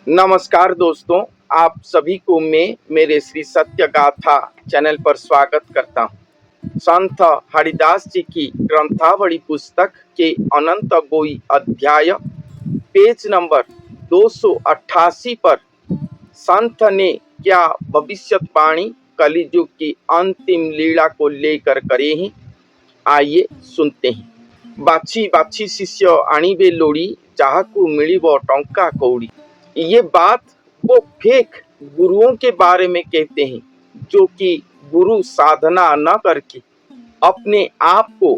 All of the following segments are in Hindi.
नमस्कार दोस्तों, आप सभी को मैं मेरे श्री सत्य गाथा चैनल पर स्वागत करता हूँ। संत हरिदास जी की ग्रंथावली पुस्तक के अनंत गोई अध्याय पेज नंबर 288 पर संत ने क्या भविष्यवाणी कलियुग की अंतिम लीला को लेकर करे हैं। आइए सुनते हैं। बाछी बाछी शिष्य आनिबे लोड़ी, जाहाकू मिलिबो टंका कौड़ी। ये बात वो फेक गुरुओं के बारे में कहते हैं जो कि गुरु साधना न करके अपने आप को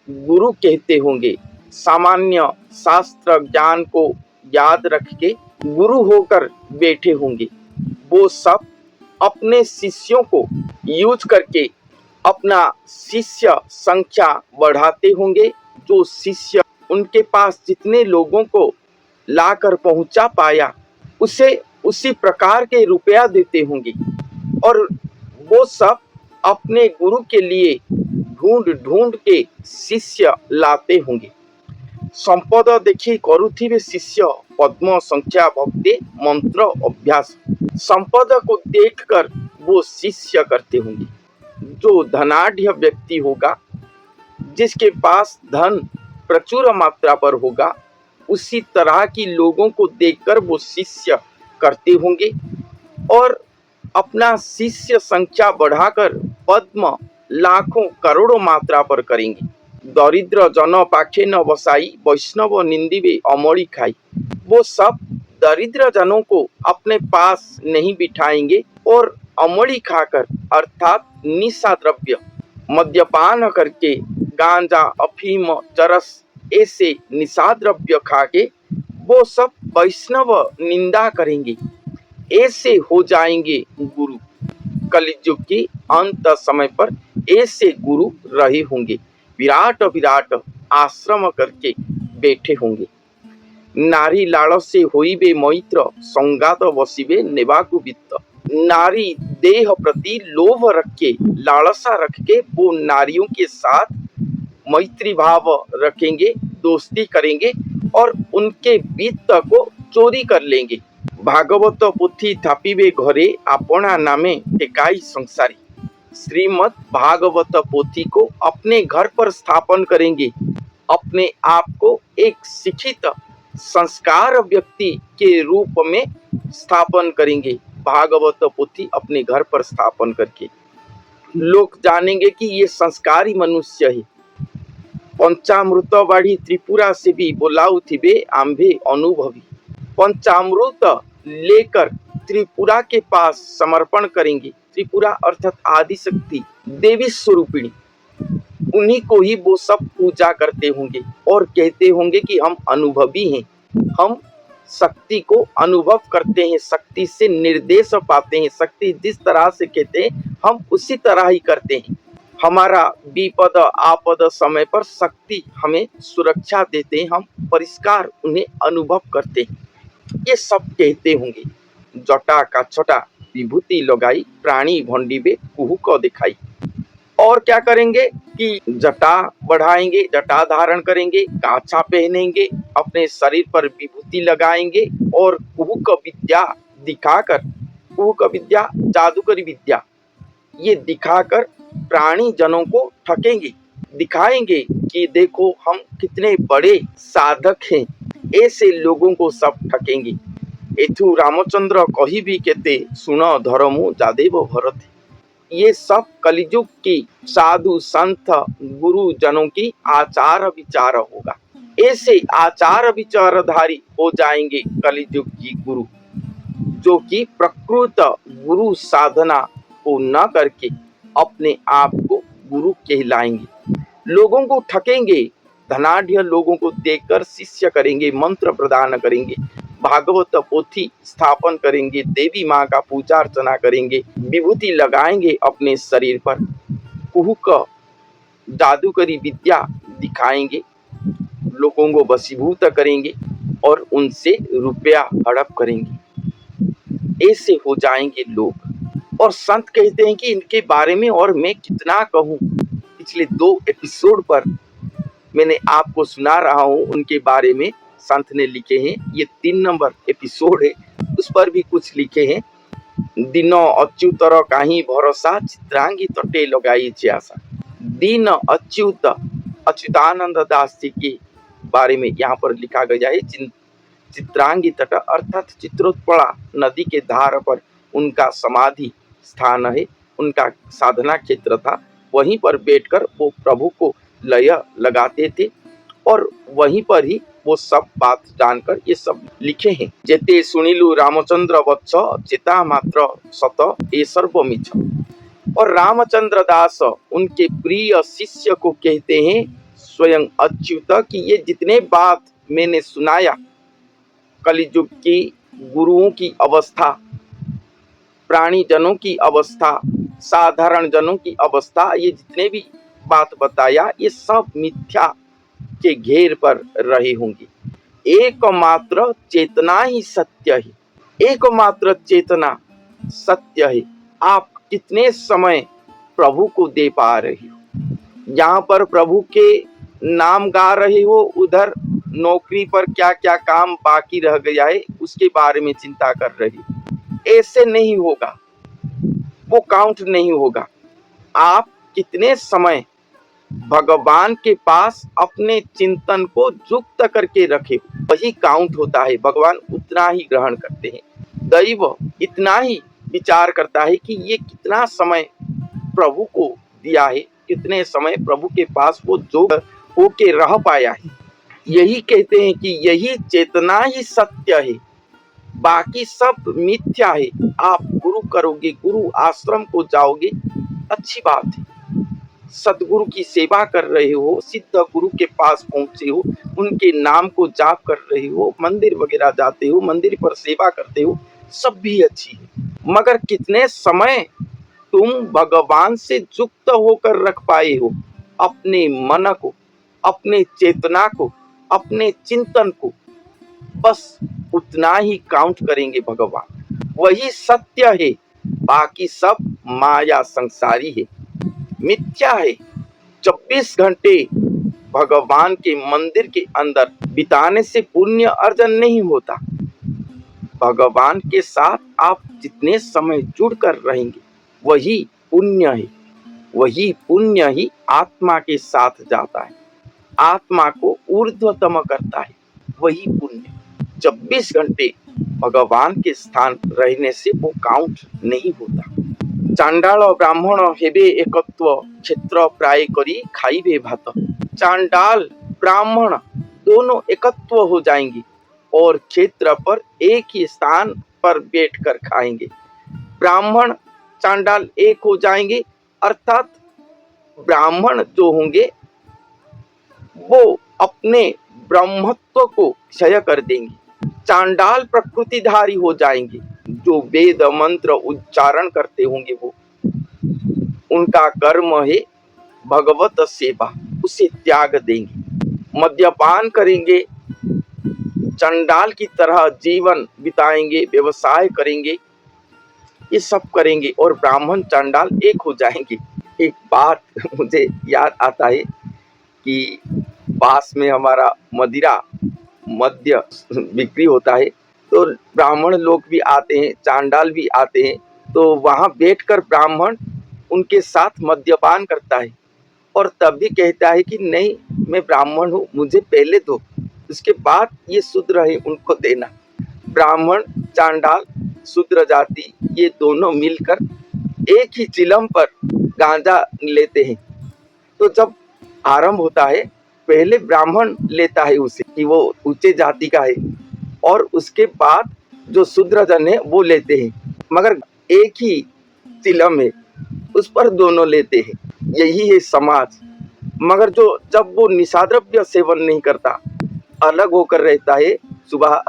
गुरु कहते होंगे। सामान्य शास्त्र ज्ञान को याद रख के गुरु होकर बैठे होंगे। वो सब अपने शिष्यों को यूज करके अपना शिष्य संख्या बढ़ाते होंगे। जो शिष्य उनके पास जितने लोगों को लाकर पहुंचा पाया उसे उसी प्रकार के रुपया देते होंगे और वो सब अपने गुरु के लिए ढूंढ ढूंढ के शिष्य लाते होंगे। संपद देखी करुथिबे शिष्य, पद्म संख्या भक्ति मंत्र अभ्यास। संपद को देखकर वो शिष्य करते होंगे। जो धनाढ़ व्यक्ति होगा, जिसके पास धन प्रचुर मात्रा पर होगा, उसी तरह की लोगों को देखकर वो शिष्य करते होंगे और अपना शिष्य संख्या बढ़ाकर पद्म लाखों करोड़ों मात्रा पर करेंगे। दरिद्र जन पाखे न बसाई, वैष्णव निंदिबे अमड़ी खाई। वो सब दरिद्र जनों को अपने पास नहीं बिठाएंगे और अमड़ी खाकर अर्थात निशा द्रव्य मद्यपान करके गांजा अफीम चरस ऐसे निशा द्रव्य खा के वो सब वैष्णव निंदा करेंगे। ऐसे हो जाएंगे गुरु। कलियुग की अंत समय पर ऐसे गुरु रहे होंगे। विराट विराट आश्रम करके बैठे होंगे। नारी लाड़ से होइबे मैत्र, संगात बसिबे नेबाकु वित्त। नारी देह प्रति लोभ रख के, लालसा रख के वो नारियों के साथ मैत्री भाव रखेंगे, दोस्ती करेंगे और उनके वित्त को चोरी कर लेंगे। भागवत पोथी थापिबे घरे, अपना नामे टेकाई संसारी। श्रीमद् भागवत पोथी को अपने घर पर स्थापन करेंगे। अपने आप को एक शिक्षित संस्कार व्यक्ति के रूप में स्थापन करेंगे। भागवत पोथी अपने घर पर स्थापन करके लोग जानेंगे कि ये संस्कारी मनुष्य है। पंचामृत बाढ़ी त्रिपुरा से भी बोलाऊ थिबे आंभे अनुभवी। पंचामृत लेकर त्रिपुरा के पास समर्पण करेंगे। त्रिपुरा अर्थात आदि शक्ति देवी स्वरूपिणी, उन्हीं को ही वो सब पूजा करते होंगे और कहते होंगे कि हम अनुभवी हैं, हम शक्ति को अनुभव करते हैं, शक्ति से निर्देश पाते हैं। शक्ति जिस तरह से कहते हैं हम उसी तरह ही करते हैं। हमारा विपद आपद समय पर शक्ति हमें सुरक्षा देते हैं, हम परिष्कार उन्हें अनुभव करते हैं। ये सब कहते होंगे। जटा का छटा विभूति लगाई, प्राणी भंडीबे कुहुक दिखाई। और क्या करेंगे कि जटा बढ़ाएंगे, जटा धारण करेंगे, काछा पहनेंगे, अपने शरीर पर विभूति लगाएंगे और कुहुक विद्या दिखाकर, कुहुक विद्या जादूकरी विद्या, ये दिखाकर प्राणी जनों को ठकेंगे, दिखाएंगे कि देखो हम कितने बड़े साधक हैं। ऐसे लोगों को सब ठकेंगे। एथु रामचंद्र कही भी कहते, सुन धर्मो जादेव भरत। ये सब कलियुग की साधु संत गुरु जनों की आचार विचार होगा। ऐसे आचार विचारधारी हो जाएंगे कलियुग की गुरु, जो कि प्रकृत गुरु साधना को न करके अपने आप को गुरु कहलाएंगे। लोगों को ठकेंगे, धनाढ़ लोगों को देखकर शिष्य करेंगे, मंत्र प्रदान करेंगे, भागवत पोथी स्थापन करेंगे, देवी माँ का पूजा अर्चना करेंगे, विभूति लगाएंगे अपने शरीर पर, कुहुक जादूकरी विद्या दिखाएंगे, लोगों को वशीभूत करेंगे और उनसे रुपया हड़प करेंगे। ऐसे हो जाएंगे लोग। और संत कहते हैं कि इनके बारे में और मैं कितना कहूँ। पिछले 2 एपिसोड पर मैंने आपको सुना रहा हूँ उनके बारे में। संत ने लिखे हैं। ये 3 नंबर एपिसोड है, उस पर भी कुछ लिखे हैं। दीन अच्युतर काही भरोसा, चित्रांगी तटे लगाई आशा। दीन अच्युत अच्युतानंद दास जी के बारे में यहाँ पर लिखा गया है। चित्रांगी तट अर्थात चित्रोत्पला नदी के धार पर उनका समाधि स्थान है, उनका साधना क्षेत्र था। वहीं पर बैठकर वो प्रभु को लय लगाते थे और वहीं पर ही वो सब बात जानकर ये सब लिखे हैं। जेते सुनिलु रामचंद्र वत्स, चिता मात्र सत ये सर्व मिछ। और रामचंद्र दास उनके प्रिय शिष्य को कहते हैं स्वयं अच्युत कि ये जितने बात मैंने सुनाया, कलियुग की गुरुओं की अवस्था, प्राणी जनों की अवस्था, साधारण जनों की अवस्था, ये जितने भी बात बताया ये सब मिथ्या के घेर पर रही होंगी। एकमात्र चेतना ही सत्य है, एकमात्र चेतना सत्य है। आप कितने समय प्रभु को दे पा रही हो? यहाँ पर प्रभु के नाम गा रहे हो, उधर नौकरी पर क्या क्या काम बाकी रह गया है उसके बारे में चिंता कर रही हो। ऐसे नहीं होगा, वो काउंट नहीं होगा। आप कितने समय भगवान के पास अपने चिंतन को युक्त करके रखे, वही काउंट होता है। भगवान उतना ही ग्रहण करते हैं। दैव इतना ही विचार करता है कि ये कितना समय प्रभु को दिया है, कितने समय प्रभु के पास वो जो होके रह पाया है। यही कहते हैं कि यही चेतना ही सत्य है, बाकी सब मिथ्या है। आप गुरु करोगे, गुरु आश्रम को जाओगे, अच्छी बात है। सतगुरु की सेवा कर रहे हो, सिद्ध गुरु के पास पहुंचे हो, उनके नाम को जाप कर रहे हो, मंदिर वगैरह जाते हो, मंदिर पर सेवा करते हो, सब भी अच्छी है। मगर कितने समय तुम भगवान से युक्त होकर रख पाए हो अपने मन को, अपने चेतना को, अपने चिंतन को? बस उतना ही काउंट करेंगे भगवान। वही सत्य है, बाकी सब माया संसारी है, मिथ्या है। 24 घंटे भगवान के मंदिर के अंदर बिताने से पुण्य अर्जन नहीं होता। भगवान के साथ आप जितने समय जुड़कर रहेंगे वही पुण्य है, वही पुण्य ही आत्मा के साथ जाता है, आत्मा को ऊर्ध्वतम करता है, वही पुण्य। 24 घंटे भगवान के स्थान रहने से वो काउंट नहीं होता। चांडाल ब्राह्मण हेबे एकत्व, क्षेत्र प्राय करी खाइबे भात। चांडाल ब्राह्मण दोनों एकत्व हो जाएंगे और क्षेत्र पर एक ही स्थान पर बैठकर खाएंगे। ब्राह्मण चांडाल एक हो जाएंगे, अर्थात ब्राह्मण जो होंगे वो अपने ब्रह्मत्व को क्षय कर देंगे। चांडाल प्रकृतिधारी हो जाएंगे, जो वेद मंत्र उच्चारण करते होंगे वो, उनका कर्म है भगवत सेवा, उसे त्याग देंगे। मद्यपान करेंगे, चंडाल की तरह जीवन बिताएंगे, व्यवसाय करेंगे, ये सब करेंगे और ब्राह्मण चांडाल एक हो जाएंगे। एक बात मुझे याद आता है कि पास में हमारा मद्य बिक्री होता है, तो ब्राह्मण लोग भी आते हैं, चांडाल भी आते हैं, तो वहाँ बैठकर ब्राह्मण उनके साथ मद्यपान करता है और तब भी कहता है कि नहीं, मैं ब्राह्मण हूँ, मुझे पहले दो, उसके बाद ये शूद्र है उनको देना। ब्राह्मण चांडाल शूद्र जाति ये दोनों मिलकर एक ही चिलम पर गांजा लेते हैं। तो जब आरंभ होता है, पहले ब्राह्मण लेता है उसे कि वो ऊंचे जाति का है, और उसके बाद जो शूद्रजन है वो लेते हैं, मगर एक ही चिलम है, उस पर दोनों लेते हैं। यही है समाज। मगर जो जब वो निशाद्रव्य सेवन नहीं करता, अलग होकर रहता है सुबह,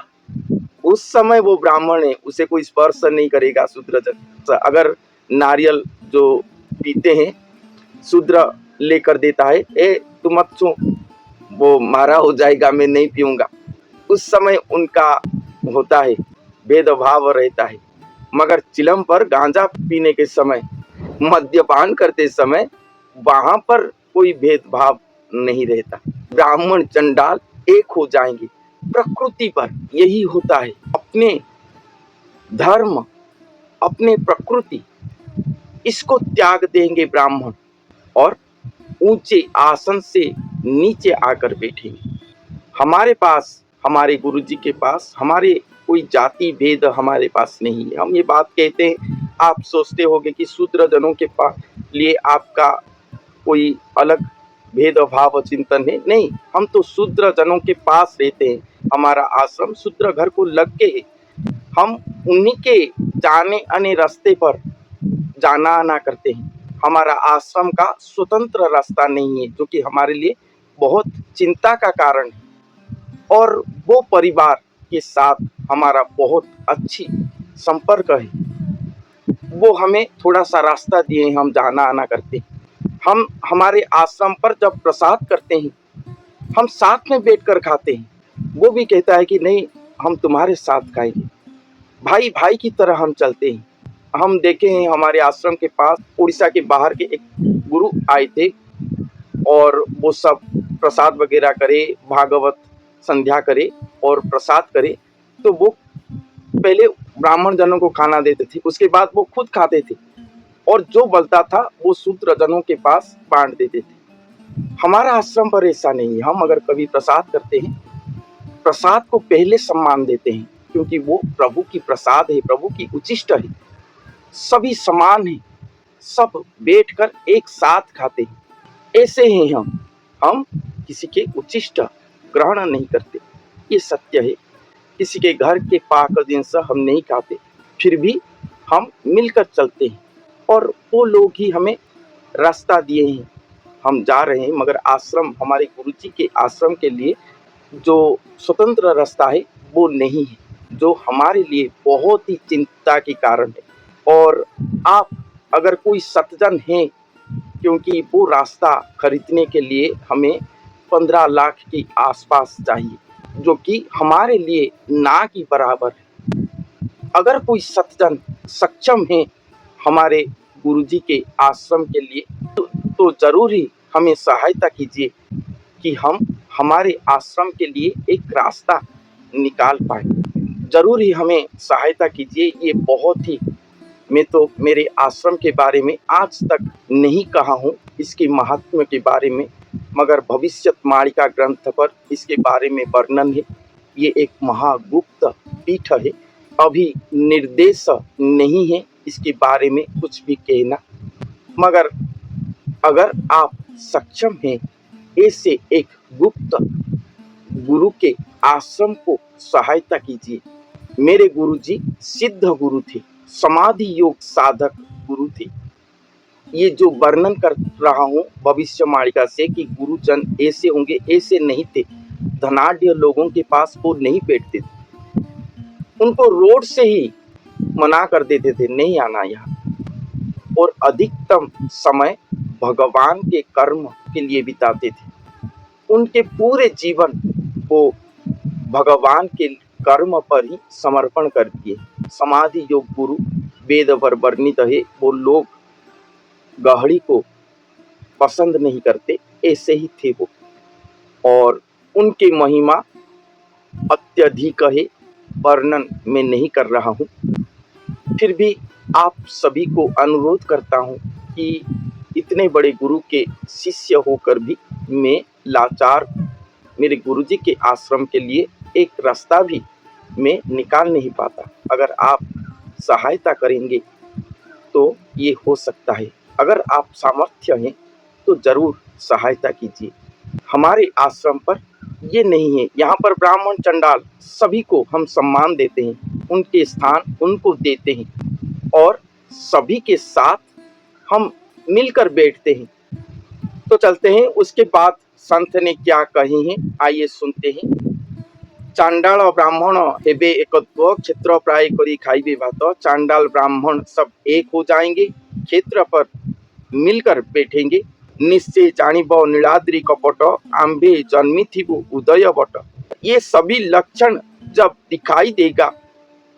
उस समय वो ब्राह्मण है, उसे कोई स्पर्श नहीं करेगा शूद्रजन। अगर नारियल जो पीते हैं, शूद्र लेकर देता है, ए तू मत छू, वो मारा हो जाएगा, मैं नहीं पीऊंगा, उस समय उनका होता है, भेदभाव रहता है। मगर चिलम पर गांजा पीने के समय, मद्यपान करते समय, वहां पर कोई भेदभाव नहीं रहता। ब्राह्मण चंडाल एक हो जाएंगे, प्रकृति पर यही होता है। अपने धर्म, अपने प्रकृति, इसको त्याग देंगे ब्राह्मण और ऊंचे आसन से नीचे आकर बैठेंगे। हमारे पास, हमारे गुरुजी के पास, हमारे कोई जाति भेद हमारे पास नहीं है। हम ये बात कहते हैं, आप सोचते होंगे कि शूद्र जनों के पास लिए आपका कोई अलग भेदभाव चिंतन है। नहीं, हम तो शूद्र जनों के पास रहते हैं। हमारा आश्रम शूद्र घर को लग के है। हम उन्हीं के जाने आने रास्ते पर जाना आना करते हैं। हमारा आश्रम का स्वतंत्र रास्ता नहीं है, जो कि हमारे लिए बहुत चिंता का कारण है। और वो परिवार के साथ हमारा बहुत अच्छी संपर्क है। वो हमें थोड़ा सा रास्ता दिए, हम जाना आना करते हैं। हम हमारे आश्रम पर जब प्रसाद करते हैं, हम साथ में बैठकर खाते हैं। वो भी कहता है कि नहीं, हम तुम्हारे साथ खाएंगे। भाई भाई की तरह हम चलते हैं। हम देखे हैं, हमारे आश्रम के पास उड़ीसा के बाहर के एक गुरु आए थे और वो सब प्रसाद वगैरह करे, भागवत संध्या करे और प्रसाद करे। तो वो पहले ब्राह्मण जनों को खाना देते थे, उसके बाद वो खुद खाते थे और जो बलता था वो शूद्र जनों के पास बांट देते थे। हमारा आश्रम पर ऐसा नहीं है। हम अगर कभी प्रसाद करते हैं, प्रसाद को पहले सम्मान देते हैं, क्योंकि वो प्रभु की प्रसाद है, प्रभु की उचिष्ट है। सभी समान हैं, सब बैठकर एक साथ खाते हैं। ऐसे ही हम किसी के उचिष्ट ग्रहण नहीं करते, ये सत्य है। किसी के घर के पाक जिनसे हम नहीं खाते, फिर भी हम मिलकर चलते हैं और वो लोग ही हमें रास्ता दिए हैं। हम जा रहे हैं, मगर आश्रम, हमारे गुरुजी के आश्रम के लिए जो स्वतंत्र रास्ता है वो नहीं है, जो हमारे लिए बहुत ही चिंता के कारण है। और आप अगर कोई सतजन हैं, क्योंकि वो रास्ता खरीदने के लिए हमें 15 लाख के आसपास चाहिए, जो कि हमारे लिए ना की बराबर है। अगर कोई सतजन सक्षम है हमारे गुरुजी के आश्रम के लिए, तो जरूर ही हमें सहायता कीजिए कि हम हमारे आश्रम के लिए एक रास्ता निकाल पाए। जरूर ही हमें सहायता कीजिए। ये बहुत ही, मैं तो मेरे आश्रम के बारे में आज तक नहीं कहा हूँ, इसके महात्म्य के बारे में, मगर भविष्यमाणिका ग्रंथ पर इसके बारे में वर्णन है। ये एक महागुप्त पीठ है, अभी निर्देश नहीं है इसके बारे में कुछ भी कहना। मगर अगर आप सक्षम हैं, ऐसे एक गुप्त गुरु के आश्रम को सहायता कीजिए। मेरे गुरुजी सिद्ध गुरु थे, समाधि योग साधक गुरु थे। ये जो वर्णन कर रहा हूँ भविष्यवाणी से कि गुरुजन ऐसे होंगे, ऐसे नहीं थे। धनाढ्य लोगों के पास वो नहीं बैठते थे, उनको रोड से ही मना कर देते थे, नहीं आना यहाँ। और अधिकतम समय भगवान के कर्म के लिए बिताते थे। उनके पूरे जीवन को भगवान के कर्म पर ही समर्पण कर दिए। समाधि योग गुरु वेद पर वर्णित है, वो लोग गहरी को पसंद नहीं करते, ऐसे ही थे वो। और उनकी महिमा अत्यधिक है, वर्णन मैं नहीं कर रहा हूँ। फिर भी आप सभी को अनुरोध करता हूँ कि इतने बड़े गुरु के शिष्य होकर भी मैं लाचार, मेरे गुरुजी के आश्रम के लिए एक रास्ता भी मैं निकाल नहीं पाता। अगर आप सहायता करेंगे तो ये हो सकता है। अगर आप सामर्थ्य हैं तो जरूर सहायता कीजिए। हमारे आश्रम पर ये नहीं है, यहाँ पर ब्राह्मण चंडाल सभी को हम सम्मान देते हैं, उनके स्थान उनको देते हैं और सभी के साथ हम मिलकर बैठते हैं। तो चलते हैं, उसके बाद संत ने क्या कहे हैं आइए सुनते हैं। चांडाल और ब्राह्मण हेबे एकत्व, क्षेत्र प्राय करी खाइबे भात। चांडाल ब्राह्मण सब एक हो जाएंगे, क्षेत्र पर मिलकर बैठेंगे। निश्चय जानिब नीलाद्रि कपट, आंबे जन्मी थी वो उदय बट। ये सभी लक्षण जब दिखाई देगा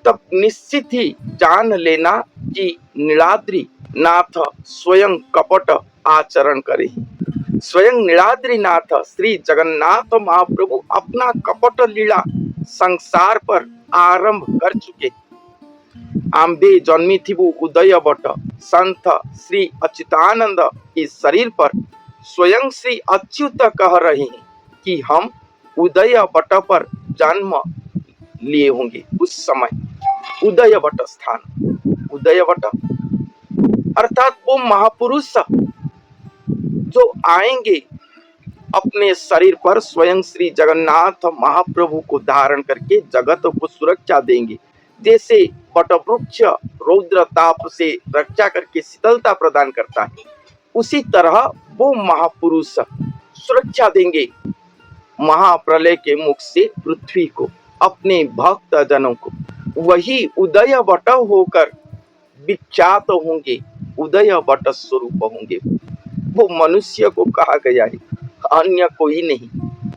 तब निश्चित ही जान लेना कि नीलाद्रि नाथ स्वयं कपट आचरण करे। स्वयं नीलाद्रीनाथ श्री जगन्नाथ महाप्रभु अपना कपट लीला संसार पर आरंभ कर चुके। आंबे जन्मी थी वो उदय बट संत श्री अच्युतानंद के शरीर पर स्वयं श्री अच्युत कह रहे हैं कि हम उदय बट पर जन्म लिए होंगे। उस समय उदय बट स्थान, उदय बट अर्थात वो महापुरुष जो आएंगे अपने शरीर पर स्वयं श्री जगन्नाथ महाप्रभु को धारण करके जगत को सुरक्षा देंगे। जैसे वटवृक्ष रौद्र ताप से रक्षा करके शीतलता प्रदान करता है, उसी तरह वो महापुरुष सुरक्षा देंगे महाप्रलय के मुख से पृथ्वी को, अपने भक्त जनों को। वही उदय वट होकर विख्यात होंगे, उदय वट स्वरूप होंगे। वो मनुष्य को कहा गया है, अन्य कोई नहीं।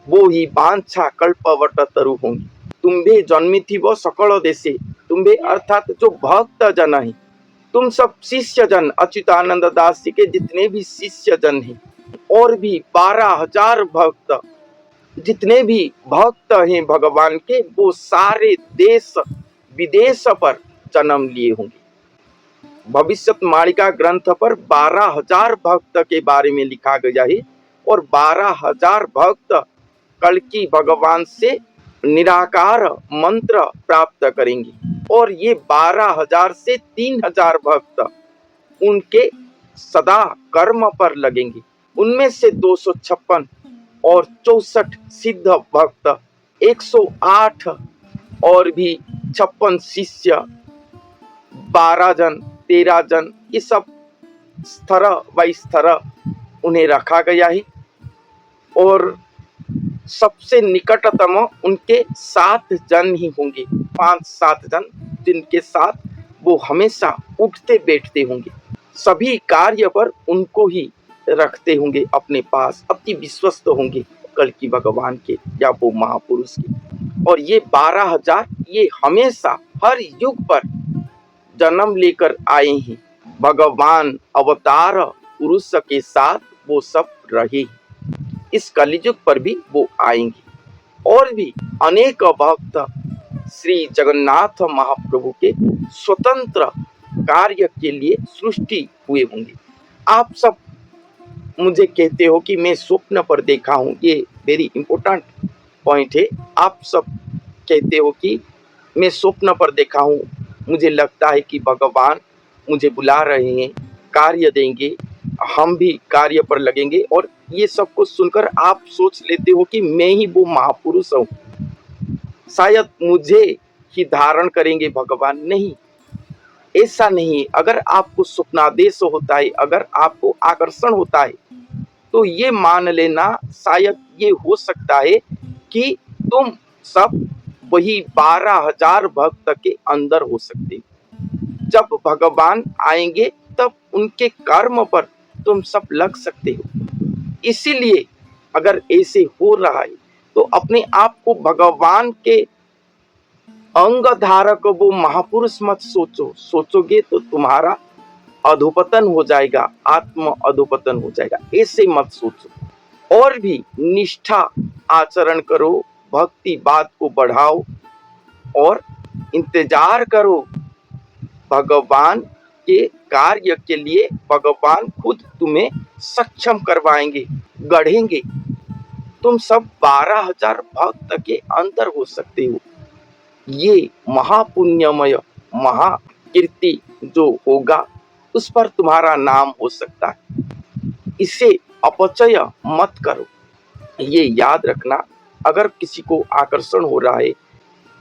वो ही बांछा कल्पवट तरु होंगे। तुम्हें जन्मी थी वो सकल देशे, तुम्हें अर्थात जो भक्त जन है, तुम सब शिष्य जन, अच्युतानंद दास जी के जितने भी शिष्य जन हैं और भी 12,000 भक्त, जितने भी भक्त हैं भगवान के, वो सारे देश विदेश पर जन्म लिए होंगे। भविष्यवाणी ग्रंथ पर 12,000 भक्त के बारे में लिखा गया है और 12,000 भक्त कल की भगवान से निराकार मंत्र प्राप्त करेंगे और ये 12,000 से 3,000 भक्त उनके सदा कर्म पर लगेंगे। उनमें से 256 और 64 सिद्ध भक्त, 108 और भी 56 शिष्य, 12 जन, 13 जन, ये सब स्तर बाई स्तर उन्हें रखा गया है और सबसे निकटतम उनके 7 जन ही होंगे, 5-7 जन, जिनके साथ वो हमेशा उठते बैठते होंगे, सभी कार्य पर उनको ही रखते होंगे अपने पास, अति विश्वस्त होंगे कल की भगवान के या वो महापुरुष के। और ये 12,000 ये हमेशा हर युग पर जन्म लेकर आए हैं। भगवान अवतार पुरुष के साथ वो सब रहे, इस कलियुग पर भी वो आएंगे। और भी अनेक भक्त श्री जगन्नाथ महाप्रभु के स्वतंत्र कार्य के लिए सृष्टि हुए होंगे। आप सब मुझे कहते हो कि मैं स्वप्न पर देखा हूँ, ये वेरी इंपॉर्टेंट पॉइंट है। आप सब कहते हो कि मैं स्वप्न पर देखा हूँ, मुझे लगता है कि भगवान मुझे बुला रहे हैं, कार्य देंगे, हम भी कार्य पर लगेंगे। और ये सब कुछ सुनकर आप सोच लेते हो कि मैं ही वो महापुरुष हूँ, शायद मुझे ही धारण करेंगे भगवान। नहीं, ऐसा नहीं। अगर आपको स्वप्नादेश होता है, अगर आपको आकर्षण होता है, तो ये मान लेना शायद ये हो सकता है कि तुम सब वही 12,000 भक्त के अंदर हो सकते हो। जब भगवान आएंगे तब उनके कर्म पर तुम सब लग सकते हो। इसीलिए अगर ऐसे हो रहा है तो अपने आप को भगवान के अंग धारक वो महापुरुष मत सोचो। सोचोगे तो तुम्हारा अधोपतन हो जाएगा, आत्म अधोपतन हो जाएगा। ऐसे मत सोचो और भी निष्ठा आचरण करो, भक्ति बात को बढ़ाओ और इंतजार करो भगवान के कार्य के लिए। भगवान खुद तुम्हें सक्षम करवाएंगे, गढ़ेंगे। तुम सब 12,000 भक्त के अंदर हो सकते हो। ये महापुण्यमय महाकीर्ति जो होगा उस पर तुम्हारा नाम हो सकता है। इसे अपचय मत करो। ये याद रखना, अगर किसी को आकर्षण हो रहा है,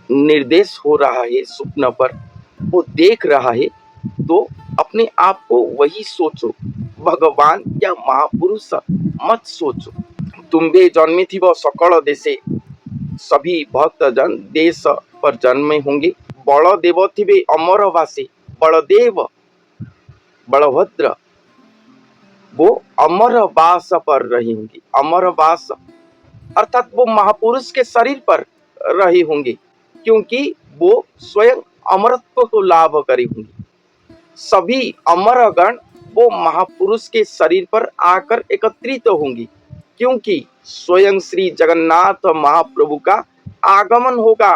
निर्देश हो रहा है स्वप्न पर, वो देख रहा है, तो अपने आप को वही सोचो, भगवान या महापुरुष मत सोचो। तुम्हें जन्मी थी वो सकल देशे, सभी भक्त जन देश पर जन्मे होंगे। बलदेव थिबे अमरवासी, बलदेव बलभद्र वो अमरवास पर रहे होंगे। अमरवास अर्थात वो महापुरुष के शरीर पर रहे होंगे, क्योंकि वो स्वयं अमरत्व को लाभ करे होंगे। सभी अमरगण वो महापुरुष के शरीर पर आकर एकत्रित होंगी, क्योंकि स्वयं श्री जगन्नाथ महाप्रभु का आगमन होगा।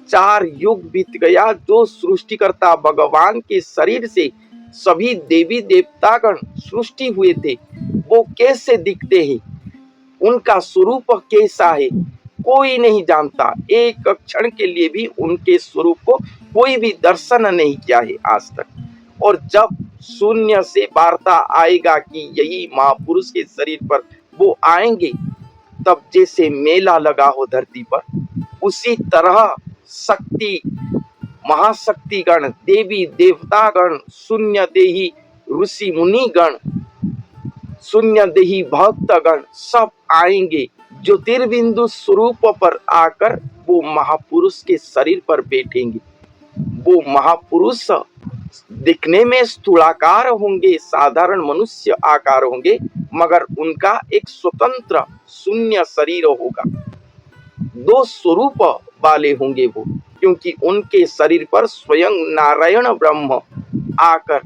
4 युग बीत गया, जो सृष्टिकर्ता भगवान के शरीर से सभी देवी देवतागण सृष्टि हुए थे, वो कैसे दिखते हैं, उनका स्वरूप कैसा है, कोई नहीं जानता। एक क्षण के लिए भी उनके स्वरूप को कोई भी दर्शन नहीं किया है आज तक। और जब शून्य से वार्ता आएगा कि यही महापुरुष के शरीर पर वो आएंगे, तब जैसे मेला लगा हो धरती पर, उसी तरह शक्ति महाशक्तिगण, देवी देवतागण, शून्य देही ऋषि मुनिगण, शून्य देही भक्तगण सब आएंगे। ज्योतिर्बिंदु स्वरूप पर आकर वो महापुरुष के शरीर पर बैठेंगे। वो महापुरुष दिखने में स्थूलाकार होंगे, साधारण मनुष्य आकार होंगे, मगर उनका एक स्वतंत्र शून्य शरीर होगा। 2 स्वरूप वाले होंगे वो, क्योंकि उनके शरीर पर स्वयं नारायण ब्रह्म आकर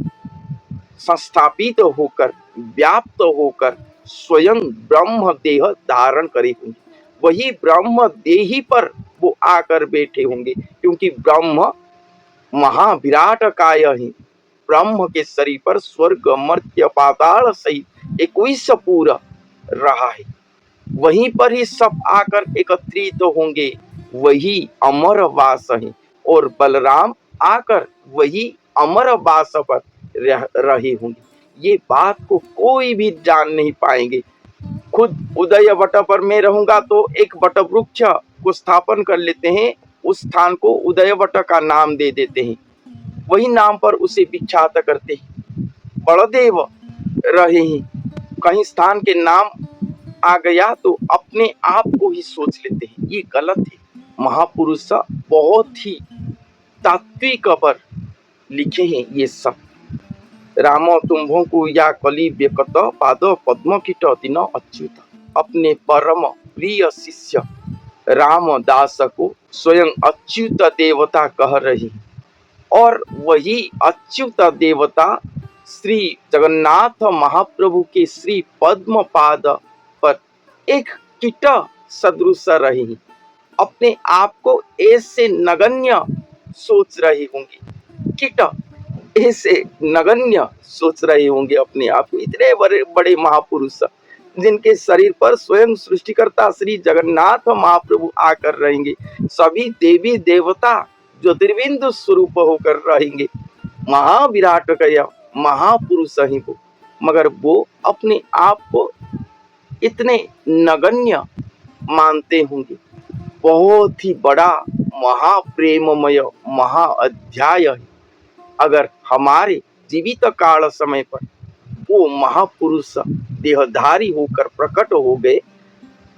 संस्थापित होकर, व्याप्त होकर स्वयं ब्रह्म देह धारण करे होंगे। वही ब्रह्म देही पर वो आकर बैठे होंगे, क्योंकि ब्रह्म महाविराट काय है। ब्रह्म के शरीर पर स्वर्ग मर्त्य पाताल सहित 21 पूरा रहा है। वहीं पर ही सब आकर एकत्रित होंगे। वही अमर वास है, और बलराम आकर वही अमर वास पर रहे होंगे। ये बात को कोई भी जान नहीं पाएंगे। खुद उदय वट पर मैं रहूंगा तो एक वट वृक्ष को स्थापन कर लेते हैं, उस स्थान को उदय वट का नाम दे देते हैं, वही नाम पर उसे विख्यात करते हैं। बलदेव रहे हैं, कहीं स्थान के नाम आ गया तो अपने आप को ही सोच लेते हैं, ये गलत है। महापुरुष बहुत ही तात्विक पर लिखे हैं ये सब। राम तुम्भों को या कली व्यकत पाद पद्म कीट दिन अच्युत। अपने परम प्रिय शिष्य रामदास को स्वयं अच्युत देवता कह रही, और वही अच्युत देवता श्री जगन्नाथ महाप्रभु के श्री पद्म पाद पर एक कीट सदृश रही। अपने आप को ऐसे नगण्य सोच रही होंगी, कीट ऐसे नगण्य सोच रहे होंगे अपने आप को। इतने बड़े बड़े महापुरुष जिनके शरीर पर स्वयं सृष्टिकर्ता श्री जगन्नाथ महाप्रभु आकर रहेंगे, सभी देवी देवता ज्योतिर्बिंदु स्वरूप होकर रहेंगे। महाविराट गया महापुरुष ही वो, मगर वो अपने आप को इतने नगण्य मानते होंगे। बहुत ही बड़ा महाप्रेममय महाअध्याय है। अगर हमारे जीवित काल समय पर वो महापुरुष देहधारी होकर प्रकट हो गए,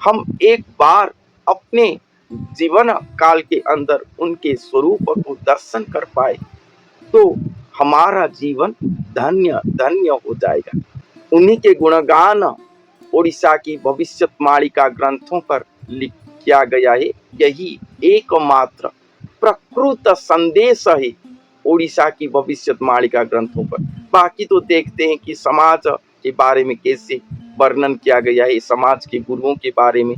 हम एक बार अपने जीवन काल के अंदर उनके स्वरूप को दर्शन कर पाए, तो हमारा जीवन धन्य धन्य हो जाएगा। उन्हीं के गुणगान ओडिशा की भविष्यवाणी ग्रंथों पर किया गया है। यही एकमात्र प्रकृत संदेश है ओडिशा की भविष्यवाणी ग्रंथों पर। बाकी तो देखते हैं कि समाज के बारे में कैसे वर्णन किया गया है, समाज के गुरुओं के बारे में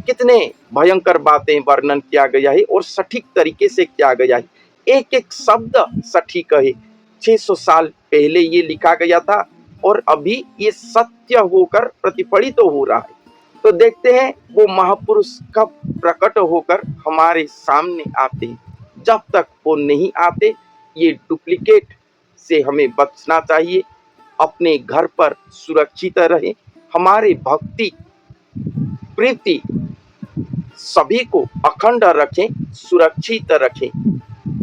कितने भयंकर बातें वर्णन किया गया है और सटीक तरीके से किया गया है। एक एक शब्द सटीक है। 600 साल पहले ये लिखा गया था और अभी ये सत्य होकर प्रतिफलित तो हो रहा है। तो देखते हैं वो महापुरुष कब प्रकट होकर हमारे सामने आते हैं। जब तक वो नहीं आते, ये डुप्लीकेट से हमें बचना चाहिए। अपने घर पर सुरक्षित रहे, हमारे भक्ति प्रीति सभी को अखंड रखें, सुरक्षित रखें।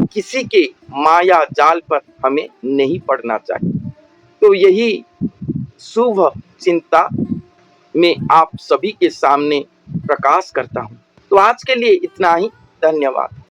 किसी के माया जाल पर हमें नहीं पड़ना चाहिए। तो यही शुभ चिंता में आप सभी के सामने प्रकाश करता हूँ। तो आज के लिए इतना ही। धन्यवाद।